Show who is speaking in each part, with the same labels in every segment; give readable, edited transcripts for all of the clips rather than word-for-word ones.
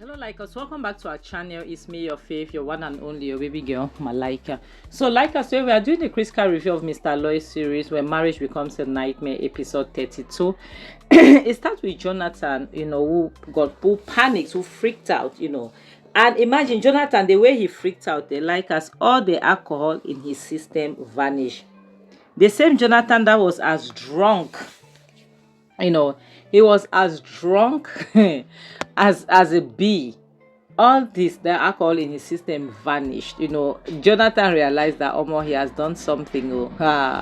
Speaker 1: Hello, Likers. Welcome back to our channel. It's me, your faith, your one and only, your baby girl, Malika. So, like I said, we are doing the critical review of Mr. Aloy series, Where Marriage Becomes a Nightmare, episode 32. It starts with Jonathan, who panicked, who freaked out, And imagine Jonathan, the way he freaked out, as all the alcohol in his system vanished. The same Jonathan that was as drunk, he was as drunk as a bee. All this, the alcohol in his system vanished. Jonathan realized that he has done something.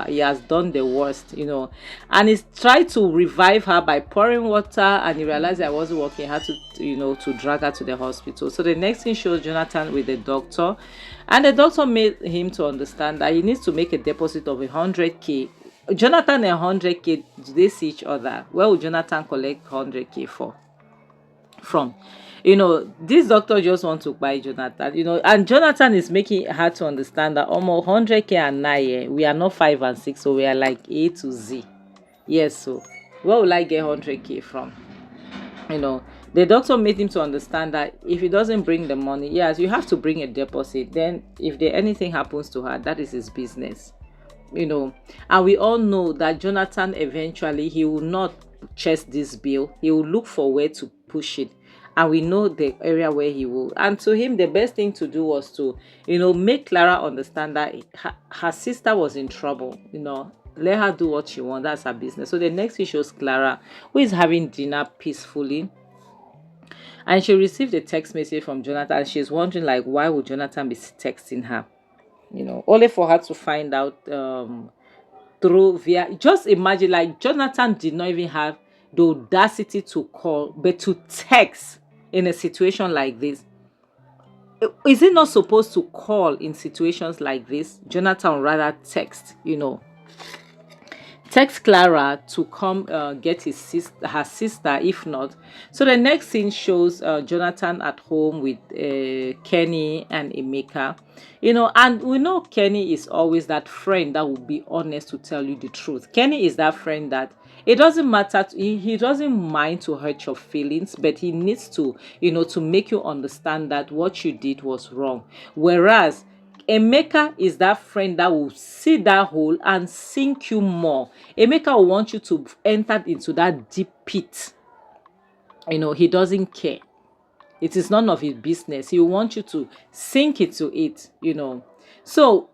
Speaker 1: He has done the worst. And he tried to revive her by pouring water, and he realized that it wasn't working. He had to drag her to the hospital. So the next thing shows Jonathan with the doctor, and the doctor made him to understand that he needs to make a deposit of 100K. Jonathan and 100K, they see each other. Where would Jonathan collect 100K from? This doctor just want to buy Jonathan, and Jonathan is making it hard to understand that almost 100K and 9, we are not 5 and 6, so we are like A to Z. Yes, so where will I get 100K from? The doctor made him to understand that if he doesn't bring the money, yes, you have to bring a deposit. Then if anything happens to her, that is his business. And we all know that Jonathan eventually, he will not chase this bill. He will look for where to push it, and we know the area where he will. And to him, the best thing to do was to make Clara understand that her sister was in trouble. Let her do what she wants. That's her business. So the next thing shows Clara, who is having dinner peacefully, and she received a text message from Jonathan. She's wondering, like, why would Jonathan be texting her? Only for her to find out through via. Just imagine, like, Jonathan did not even have the audacity to call, but to text in a situation like this. Is it not supposed to call in situations like this? Jonathan rather text, text Clara to come get her sister, if not. So the next scene shows Jonathan at home with Kenny and Emeka. And we know Kenny is always that friend that will be honest to tell you the truth. Kenny is that friend that it doesn't matter, he doesn't mind to hurt your feelings, but he needs to, to make you understand that what you did was wrong. Whereas Emeka is that friend that will see that hole and sink you more. Emeka will want you to enter into that deep pit. He doesn't care. It is none of his business. He will want you to sink into it, So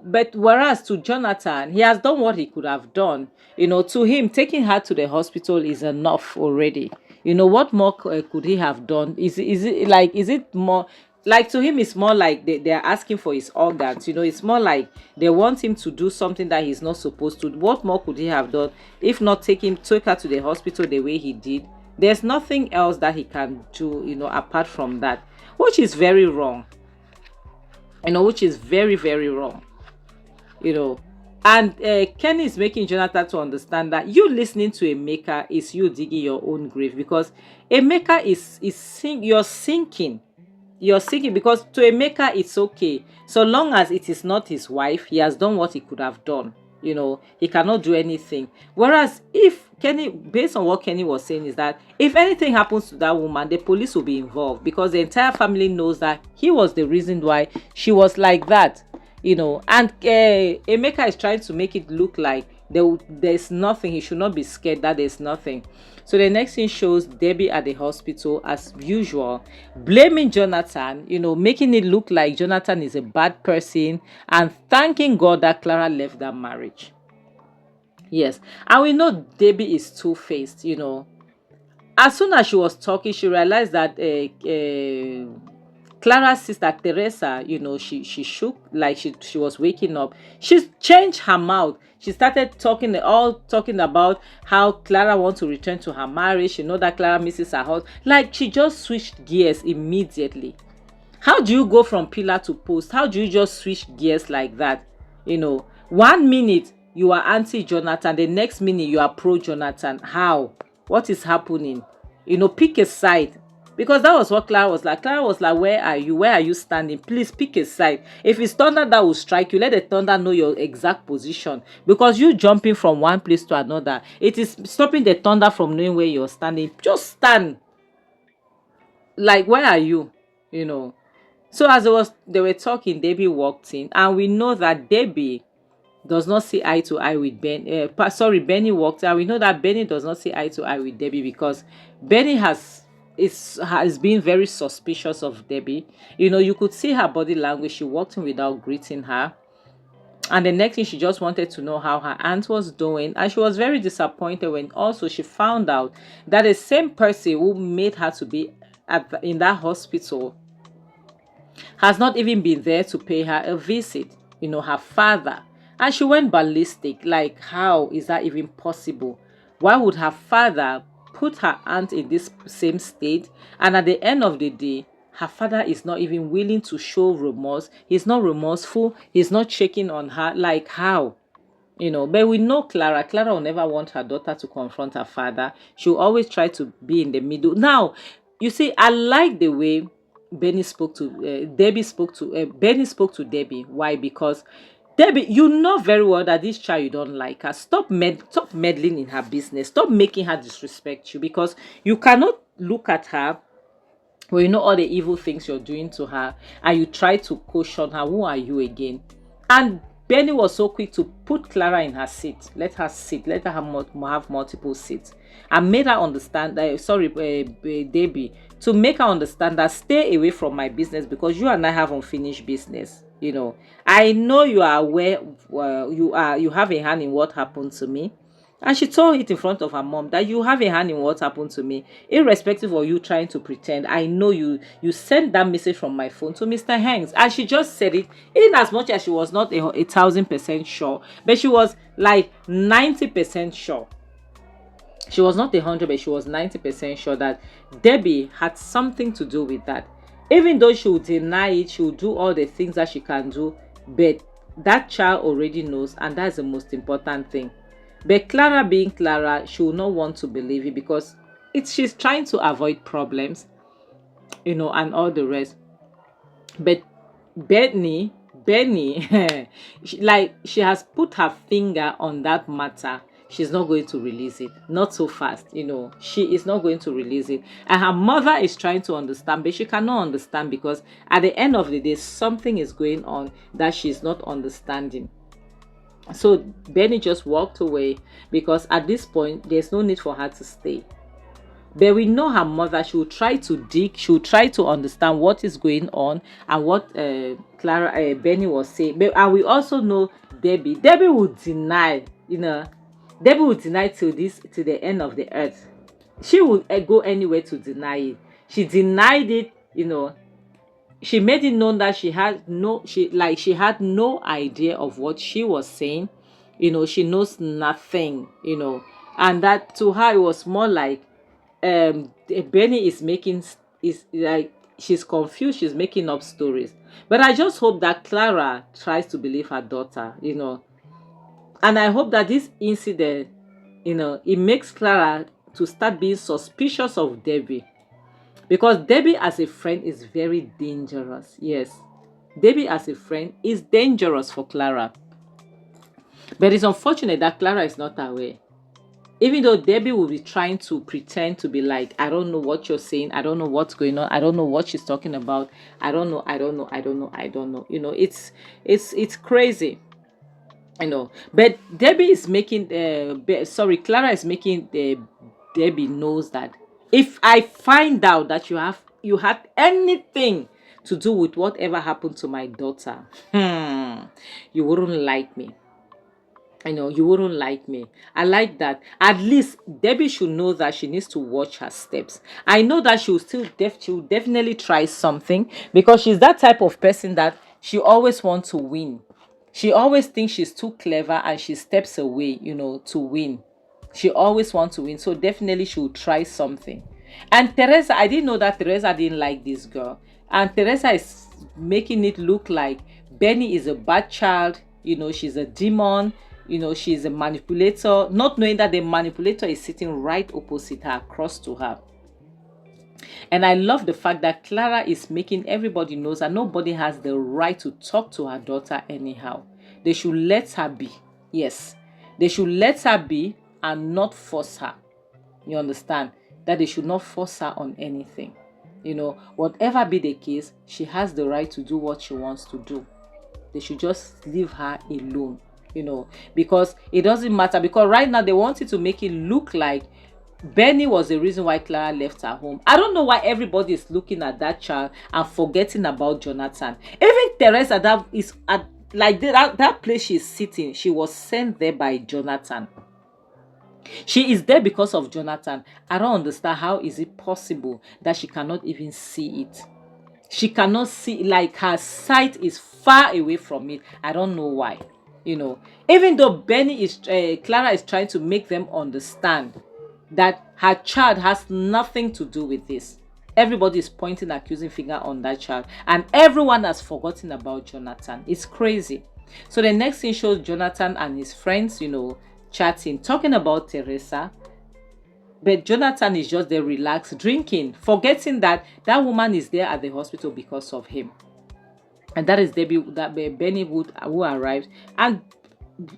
Speaker 1: but whereas to Jonathan, he has done what he could have done. To him, taking her to the hospital is enough already. What more could he have done? Is it more like, to him, it's more like they're asking for his organs. It's more like they want him to do something that he's not supposed to. What more could he have done if not take her to the hospital the way he did? There's nothing else that he can do, apart from that, which is very wrong. Which is very, very wrong. And Kenny is making Jonathan to understand that you listening to Emeka is you digging your own grave, because Emeka you're sinking. You're sinking, because to Emeka it's okay so long as it is not his wife. He has done what he could have done. He cannot do anything. Whereas if Kenny, based on what Kenny was saying, is that if anything happens to that woman, the police will be involved, because the entire family knows that he was the reason why she was like that. And Emeka is trying to make it look like there's nothing. He should not be scared that there's nothing. So the next thing shows Debbie at the hospital as usual, blaming Jonathan, making it look like Jonathan is a bad person, and thanking God that Clara left that marriage. Yes, and we know Debbie is two-faced. As soon as she was talking, she realized that Clara's sister Teresa, she shook like she was waking up. She changed her mouth. She started talking about how Clara wants to return to her marriage. She know that Clara misses her house. Like, she just switched gears immediately. How do you go from pillar to post? How do you just switch gears like that? 1 minute you are anti-Jonathan, the next minute you are pro-Jonathan. How? What is happening? Pick a side. Because that was what Clara was like. Clara was like, where are you? Where are you standing? Please pick a side. If it's thunder that will strike you, let the thunder know your exact position. Because you jumping from one place to another, it is stopping the thunder from knowing where you're standing. Just stand. like, where are you? You know. So as they were talking, Debbie walked in, and we know that Debbie does not see eye to eye with Benny walked out. We know that Benny does not see eye to eye with Debbie because Benny has been very suspicious of Debbie. You know, you could see her body language. She walked in without greeting her. And the next thing, she just wanted to know how her aunt was doing. And she was very disappointed when also she found out that the same person who made her to be in that hospital has not even been there to pay her a visit. You know, her father. And she went ballistic. Like, how is that even possible? Why would her father put her aunt in this same state? And at the end of the day, her father is not even willing to show remorse. He's not remorseful. He's not checking on her. Like, how? You know, but we know Clara will never want her daughter to confront her father. She'll always try to be in the middle. Now, you see, I like the way Benny spoke to Benny spoke to Debbie. Why? Because Debbie, you know very well that this child, you don't like her. Stop meddling in her business. Stop making her disrespect you, because you cannot look at her when you know all the evil things you're doing to her and you try to caution her. Who are you again? And Benny was so quick to put Clara in her seat. Let her sit. Let her have multiple seats. And made her understand that, Debbie, to make her understand that stay away from my business, because you and I have unfinished business. You know, I know you are aware, you have a hand in what happened to me. And she told it in front of her mom that you have a hand in what happened to me, irrespective of you trying to pretend. I know you sent that message from my phone to Mr. Hanks. And she just said it in as much as she was not 1,000% sure, but she was like 90% sure. She was not 100, but she was 90% sure that Debbie had something to do with that. Even though she would deny it, she would do all the things that she can do, but that child already knows, and that's the most important thing. But Clara, being Clara, she will not want to believe it, because she's trying to avoid problems, you know, and all the rest. But Benny, she has put her finger on that matter. She's not going to release it. Not so fast, you know. She is not going to release it. And her mother is trying to understand, but she cannot understand, because at the end of the day, something is going on that she's not understanding. So Benny just walked away, because at this point, there's no need for her to stay. But we know her mother, she will try to dig, she will try to understand what is going on and what Benny was saying. And we also know Debbie will deny, you know, Debbie will deny till the end of the earth. She will go anywhere to deny it. She denied it, you know. She made it known that she had no idea of what she was saying. You know, she knows nothing, you know. And that to her, it was more like Benny is like, she's confused, she's making up stories. But I just hope that Clara tries to believe her daughter, you know. And I hope that this incident, you know, it makes Clara to start being suspicious of Debbie. Because Debbie as a friend is very dangerous. Yes. Debbie as a friend is dangerous for Clara. But it's unfortunate that Clara is not aware. Even though Debbie will be trying to pretend to be like, I don't know what you're saying. I don't know what's going on. I don't know what she's talking about. I don't know. You know, it's crazy. You know. But Debbie is making, Clara is making Debbie knows that if I find out that you had anything to do with whatever happened to my daughter, you wouldn't like me. I know you wouldn't like me. I like that. At least Debbie should know that she needs to watch her steps. I know that she will definitely try something, because she's that type of person that she always wants to win. She always thinks she's too clever, and she steps away, you know, to win. She always wants to win. So definitely she will try something. And Teresa, I didn't know that Teresa didn't like this girl. And Teresa is making it look like Benny is a bad child. You know, she's a demon. You know, she's a manipulator. Not knowing that the manipulator is sitting right opposite her, across to her. And I love the fact that Clara is making everybody knows that nobody has the right to talk to her daughter anyhow. They should let her be. Yes. They should let her be and not force her. You understand? That they should not force her on anything. Whatever be the case, she has the right to do what she wants to do. They should just leave her alone, because it doesn't matter. Because right now they wanted to make it look like Benny was the reason why Clara left her home. I don't know why everybody is looking at that child and forgetting about Jonathan. Even Teresa, that is at like that place she's sitting, she was sent there by Jonathan. She is there because of Jonathan. I don't understand, how is it possible that she cannot even see it? She cannot see, like her sight is far away from it. I don't know why. Even though Clara is trying to make them understand that her child has nothing to do with this. Everybody is pointing accusing finger on that child, and everyone has forgotten about Jonathan. It's crazy. So the next thing shows Jonathan and his friends, chatting, talking about Teresa. But Jonathan is just there relaxed, drinking, forgetting that that woman is there at the hospital because of him. And that is Benny who arrived, and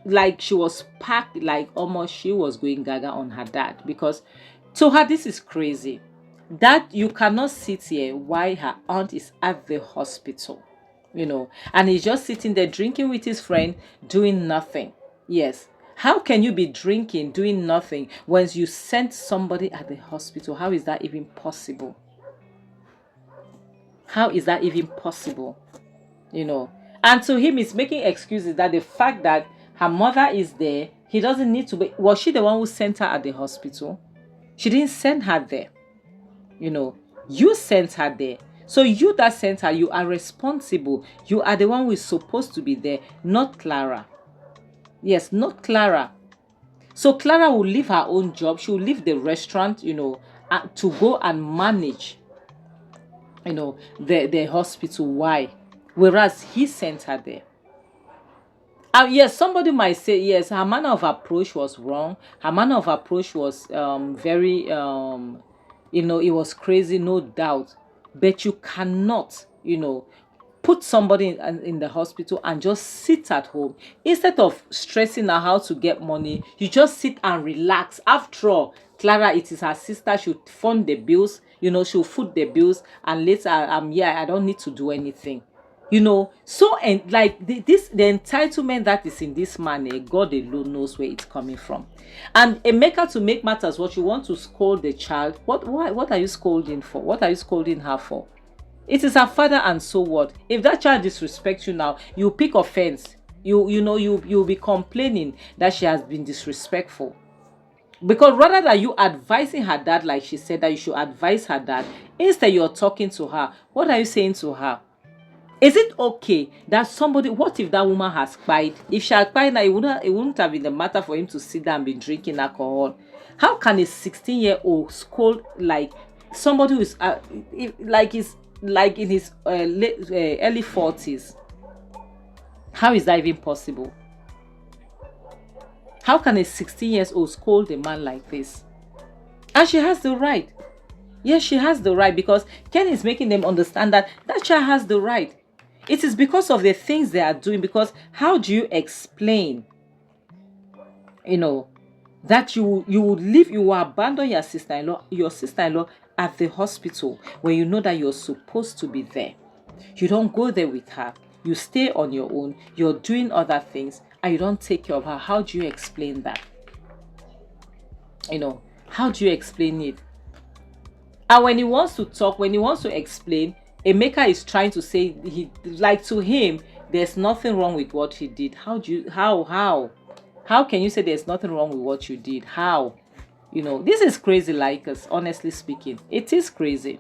Speaker 1: like she was packed, like almost she was going gaga on her dad, because to her this is crazy that you cannot sit here while her aunt is at the hospital, and he's just sitting there drinking with his friend, doing nothing. Yes. How can you be drinking, doing nothing, when you sent somebody at the hospital? How is that even possible? How is that even possible? And to him, he's making excuses that the fact that her mother is there, he doesn't need to be. Was she the one who sent her at the hospital? She didn't send her there. You sent her there. So you that sent her, you are responsible. You are the one who is supposed to be there, not Clara. Yes, not Clara. So Clara will leave her own job. She will leave the restaurant, to go and manage, the hospital. Why? Whereas he sent her there. Yes, somebody might say, yes, her manner of approach was wrong. Her manner of approach was very, it was crazy, no doubt. But you cannot, put somebody in the hospital and just sit at home. Instead of stressing out how to get money, you just sit and relax. After all, Clara, it is her sister. She'll fund the bills, she'll foot the bills, and later, I don't need to do anything. So, and like the entitlement that is in this man, God alone knows where it's coming from. And Emeka, to make matters what, you want to scold the child. What are you scolding for? What are you scolding her for? It is her father, and so what? If that child disrespects you now, you pick offense. You'll be complaining that she has been disrespectful. Because rather than you advising her dad, like she said that you should advise her dad, instead you're talking to her. What are you saying to her? Is it okay that somebody, what if that woman has cried? If she had cried, it wouldn't have been the matter for him to sit down and be drinking alcohol. How can a 16-year-old scold like somebody who is like in his early 40s? How is that even possible? How can a 16-year-old scold a man like this? And she has the right. Yes, she has the right, because Ken is making them understand that that child has the right. It is because of the things they are doing. Because how do you explain, that you would leave, you will abandon your sister-in-law at the hospital when you know that you're supposed to be there? You don't go there with her. You stay on your own. You're doing other things, and you don't take care of her. How do you explain that? How do you explain it? And when he wants to talk, when he wants to explain, Emeka is trying to say, to him, there's nothing wrong with what he did. How can you say there's nothing wrong with what you did? How? This is crazy, like us, honestly speaking. It is crazy.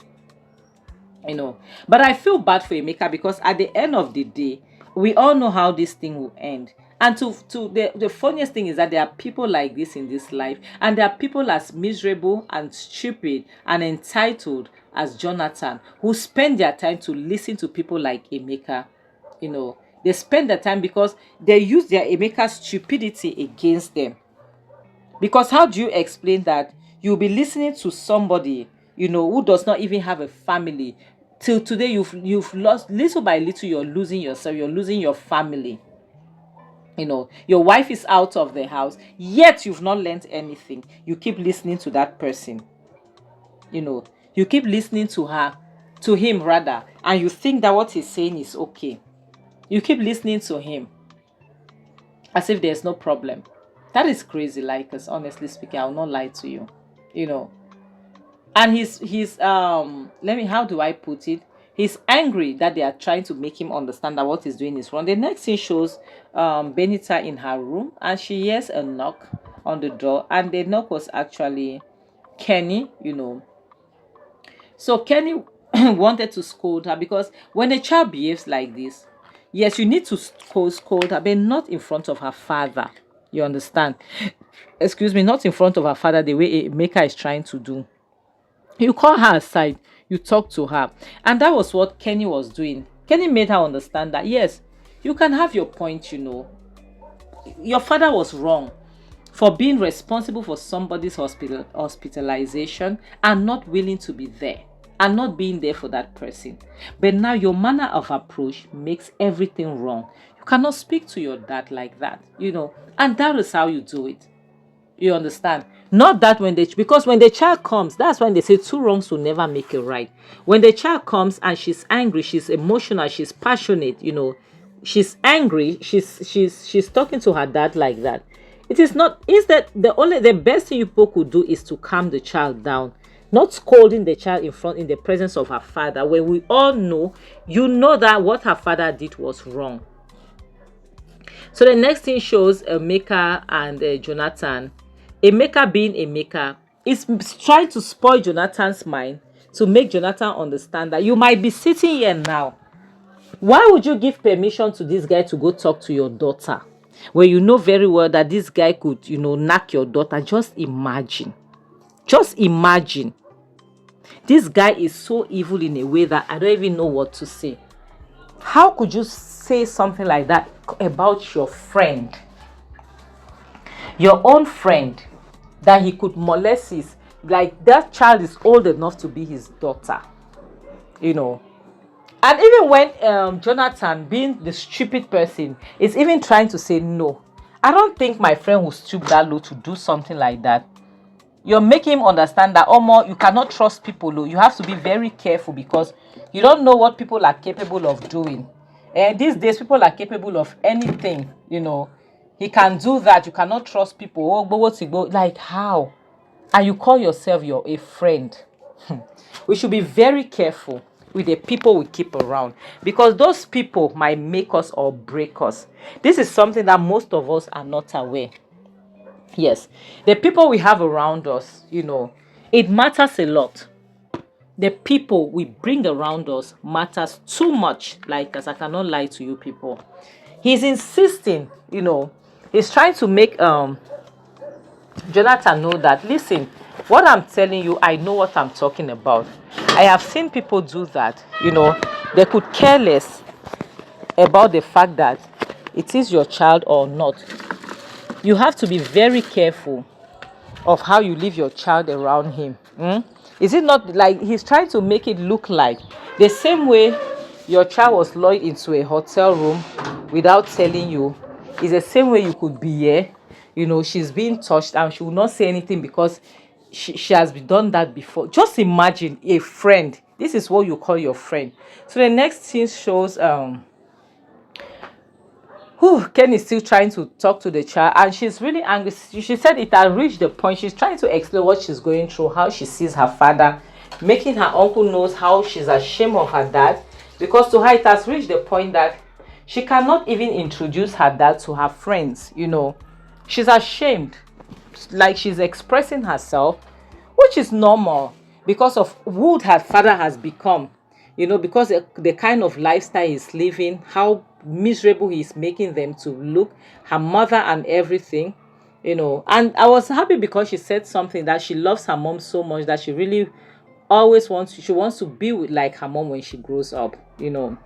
Speaker 1: But I feel bad for Emeka, because at the end of the day, we all know how this thing will end. And the funniest thing is that there are people like this in this life, and there are people as miserable and stupid and entitled as Jonathan, who spend their time to listen to people like Emeka. They spend their time because they use their Emeka's stupidity against them. Because how do you explain that you'll be listening to somebody, who does not even have a family? Till today, you've lost, little by little, you're losing yourself, you're losing your family. Your wife is out of the house, yet you've not learned anything. You keep listening to that person. You keep listening to her, to him rather, and you think that what he's saying is okay. You keep listening to him as if there's no problem. That is crazy, like us, honestly speaking. I will not lie to you. You know. And he's let me, how do I put it? He's angry that they are trying to make him understand that what he's doing is wrong. The next scene shows Benita in her room, and she hears a knock on the door, and the knock was actually Kenny, you know. So Kenny wanted to scold her, because when a child behaves like this, yes, you need to scold her, but not in front of her father. You understand? Excuse me, not in front of her father the way a maker is trying to do. You call her aside, you talk to her. And that was what Kenny was doing. Kenny made her understand that, yes, you can have your point, you know. Your father was wrong for being responsible for somebody's hospitalization and not willing to be there and not being there for that person. But now your manner of approach makes everything wrong. You cannot speak to your dad like that, you know. And that is how you do it. You understand? Not that because when the child comes, that's when they say two wrongs will never make a right. When the child comes and she's angry, she's emotional, she's passionate, you know, she's angry, she's talking to her dad like that. It is not, instead, the best thing you people could do is to calm the child down, not scolding the child in the presence of her father, when we all know, you know that what her father did was wrong. So the next thing shows Emeka and Jonathan. Emeka, being Emeka, is trying to spoil Jonathan's mind to make Jonathan understand that you might be sitting here now. Why would you give permission to this guy to go talk to your daughter when you know very well that this guy could, you know, knock your daughter? Just imagine. Just imagine. This guy is so evil in a way that I don't even know what to say. How could you say something like that about your friend? Your own friend, that he could molest his, like, that child is old enough to be his daughter, you know. And even when Jonathan, being the stupid person, is even trying to say no, I don't think my friend will stoop that low to do something like that. You're making him understand that, you cannot trust people. You have to be very careful, because you don't know what people are capable of doing. And these days, people are capable of anything, you know. He can do that. You cannot trust people. Oh, but what's it go? Like, how? And you call yourself a friend. We should be very careful with the people we keep around, because those people might make us or break us. This is something that most of us are not aware. Yes, the people we have around us, you know, it matters a lot. The people we bring around us matters too much. Like, as I cannot lie to you people. He's insisting, you know, he's trying to make Jonathan know that, listen, what I'm telling you, I know what I'm talking about. I have seen people do that, you know. They could care less about the fact that it is your child or not. You have to be very careful of how you leave your child around him. Is it not like he's trying to make it look like the same way your child was lured into a hotel room without telling you, is the same way you could be here, you know, she's being touched and she will not say anything because she has been done that before. Just imagine a friend. This is what you call your friend. So the next scene shows Ken is still trying to talk to the child, and she's really angry. She said it had reached the point. She's trying to explain what she's going through, how she sees her father, making her uncle knows how she's ashamed of her dad, because to her it has reached the point that she cannot even introduce her dad to her friends, you know. She's ashamed, like she's expressing herself, which is normal because of who her father has become, you know, because the kind of lifestyle he's living, how miserable he's making them to look, her mother and everything, you know. And I was happy because she said something that she loves her mom so much that she really always wants to be with like her mom when she grows up, you know.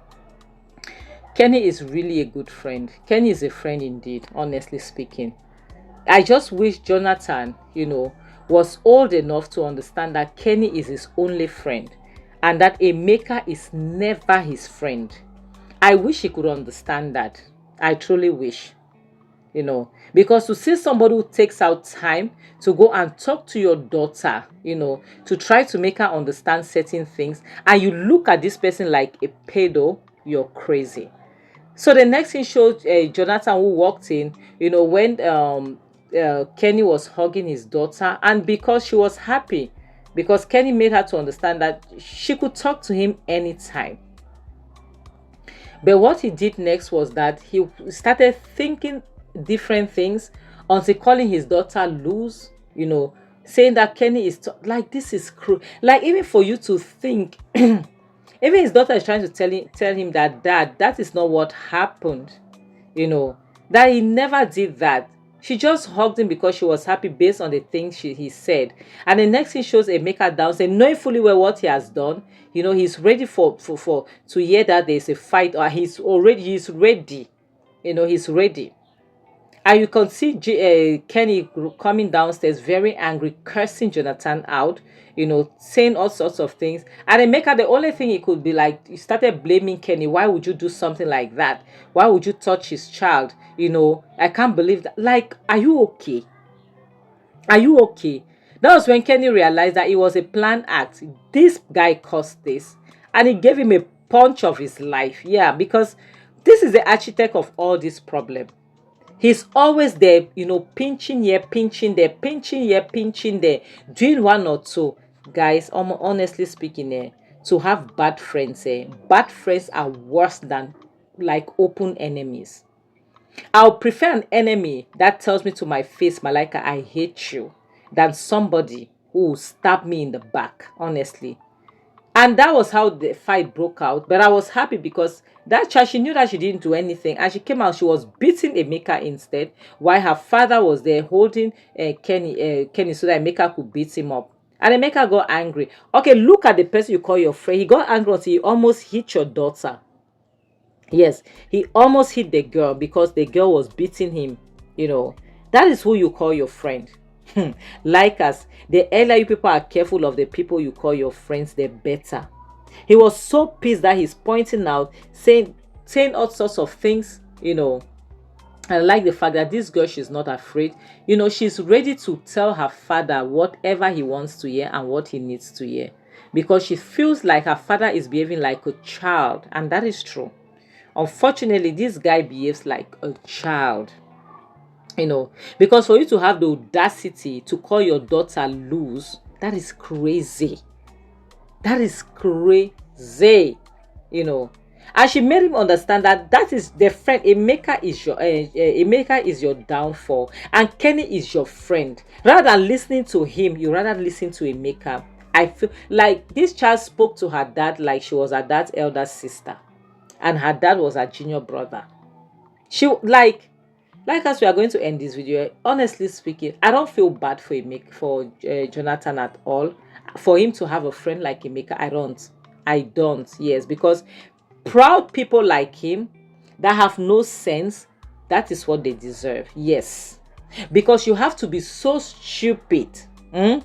Speaker 1: Kenny is really a good friend. Kenny is a friend indeed, honestly speaking. I just wish Jonathan, you know, was old enough to understand that Kenny is his only friend and that Emeka is never his friend. I wish he could understand that. I truly wish. because to see somebody who takes out time to go and talk to your daughter, to try to make her understand certain things, and you look at this person like a pedo, you're crazy. So the next thing showed Jonathan, who walked in, when Kenny was hugging his daughter, and because she was happy, because Kenny made her to understand that she could talk to him anytime. But what he did next was that he started thinking different things until calling his daughter loose, saying that Kenny is like, this is cruel. Like, even for you to think, even his daughter is trying to tell him that, Dad, that is not what happened, that he never did that. She just hugged him because she was happy based on the things he said. And the next thing shows Emeka down, saying, knowing fully well what he has done, he's ready for to hear that there's a fight, or he's ready. He's ready. And you can see Kenny coming downstairs, very angry, cursing Jonathan out, saying all sorts of things. And Emeka, the only thing he could be like, he started blaming Kenny. Why would you do something like that? Why would you touch his child? I can't believe that. Like, are you okay? Are you okay? That was when Kenny realized that it was a planned act. This guy caused this, and he gave him a punch of his life. Yeah, because this is the architect of all this problem. He's always there, pinching here, pinching there, pinching here, pinching there, doing one or two. Guys, honestly speaking, to have bad friends are worse than like open enemies. I'll prefer an enemy that tells me to my face, Malika, I hate you, than somebody who will stab me in the back, honestly. And that was how the fight broke out. But I was happy because that child, she knew that she didn't do anything. And she came out, she was beating Emeka instead, while her father was there holding Kenny so that Emeka could beat him up. And Emeka got angry. Okay, look at the person you call your friend. He got angry until he almost hit your daughter. Yes, he almost hit the girl because the girl was beating him. That is who you call your friend. Like us, the earlier you people are careful of the people you call your friends, the better. He was so pissed that he's pointing out, saying all sorts of things. I like the fact that this girl, she's not afraid. She's ready to tell her father whatever he wants to hear and what he needs to hear, because she feels like her father is behaving like a child, and that is true. Unfortunately, this guy behaves like a child. Because for you to have the audacity to call your daughter loose, that is crazy. That is crazy. And she made him understand that is the friend. Emeka is your downfall, and Kenny is your friend. Rather than listening to him, you rather listen to Emeka. I feel like this child spoke to her dad like she was her dad's elder sister, and her dad was her junior brother. She like as we are going to end this video, honestly speaking, I don't feel bad for Jonathan at all. For him to have a friend like Emeka, I don't. Yes, because proud people like him that have no sense, that is what they deserve. Yes, because you have to be so stupid to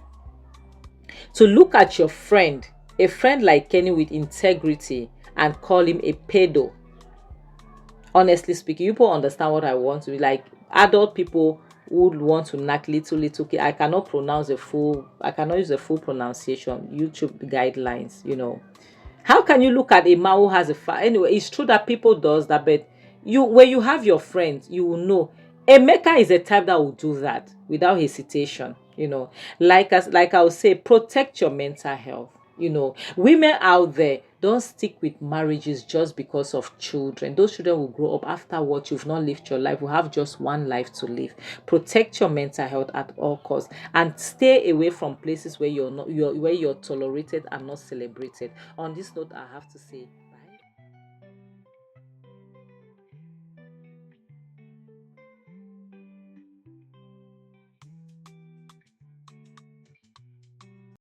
Speaker 1: look at your friend, a friend like Kenny with integrity, and call him a pedo. Honestly speaking, you people understand what I want to be like. Adult people would want to knock little kid. I cannot use the full pronunciation. YouTube guidelines, How can you look at a man who has anyway? It's true that people does that, but when you have your friends, you will know. Emeka is a type that will do that without hesitation. Like I would say, protect your mental health. Women out there, don't stick with marriages just because of children. Those children will grow up afterwards. You've not lived your life. You have just one life to live. Protect your mental health at all costs, and stay away from places where you're tolerated and not celebrated. On this note, I have to say